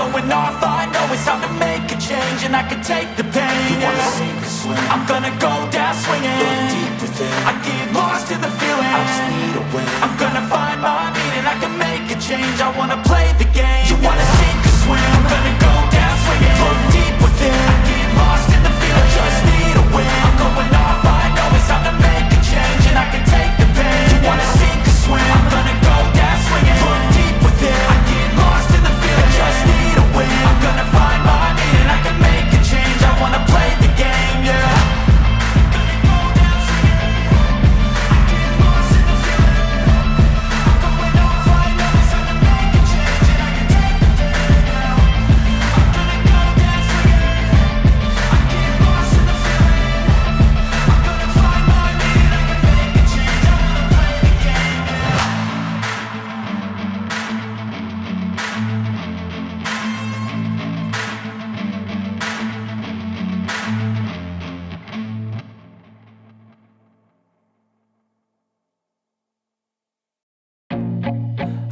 going off, I know it's time to make a change, and I can take the pain. You wanna sink or swim? I'm gonna go down swinging. Look deep within. I get lost in the feeling. I just need a win. I'm gonna find my meaning. I can make a change. I wanna play the game. You wanna sink or swim? I'm gonna go down swinging. Look deep within. I get lost in the feeling. I just need a win. I'm going off, I know it's time to make a change, and I can take the pain. You wanna sink or swim? I'm gonna go down swinging. Look deep within. I get lost in the feeling. I just need a win. I'm gonna find my meaning. I can make a change. I wanna play the game, yeah.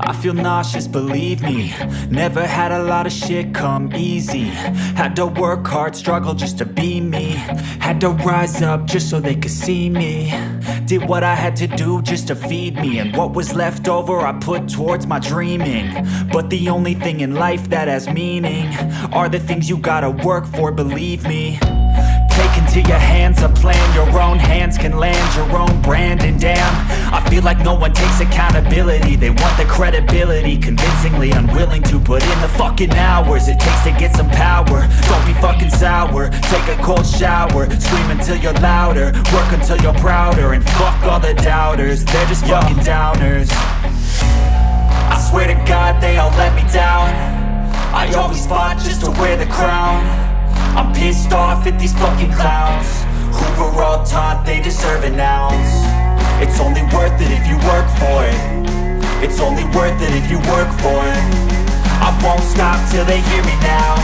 I feel nauseous, believe me. Never had a lot of shit come easy. Had to work hard, struggle just to be me. Had to rise up just so they could see me. Did what I had to do just to feed me, and what was left over I put towards my dreaming. But the only thing in life that has meaning are the things you gotta work for, believe me. Take into your hands a plan, your own hands can land your own brand. And damn, I feel like no one takes accountability. They want the credibility, convincingly unwilling to put in the fucking hours it takes to get some power. Don't be fucking sour, take a cold shower. Scream until you're louder, work until you're prouder. And fuck all the doubters, they're just fucking downers. I swear to God they all let me down. I always fought just to wear the crown. I'm pissed off at these fucking clowns who were all taught they deserve an ounce. It's only worth it if you work for it. It's only worth it if you work for it. I won't stop till they hear me now.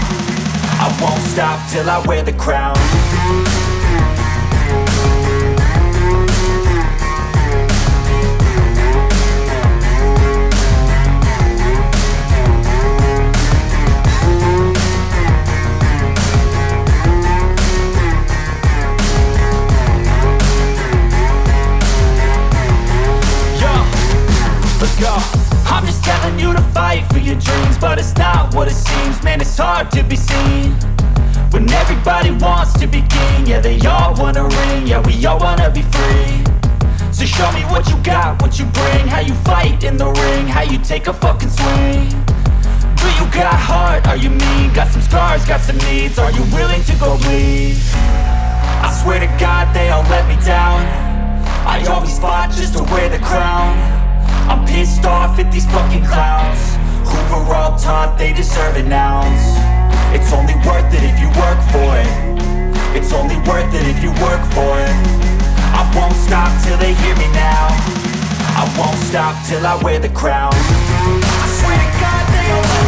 I won't stop till I wear the crown. I'm just telling you to fight for your dreams, but it's not what it seems. Man, it's hard to be seen when everybody wants to be king. Yeah, they all wanna ring, yeah, we all wanna be free. So show me what you got, what you bring, how you fight in the ring, how you take a fucking swing. Do you got heart, are you mean? Got some scars, got some needs, are you willing to go bleed? I swear to God they all let me down. I always fought just to wear the crown. I'm pissed off at these fucking clowns who were all taught they deserve an ounce. It's only worth it if you work for it. It's only worth it if you work for it. I won't stop till they hear me now. I won't stop till I wear the crown. I swear to God they all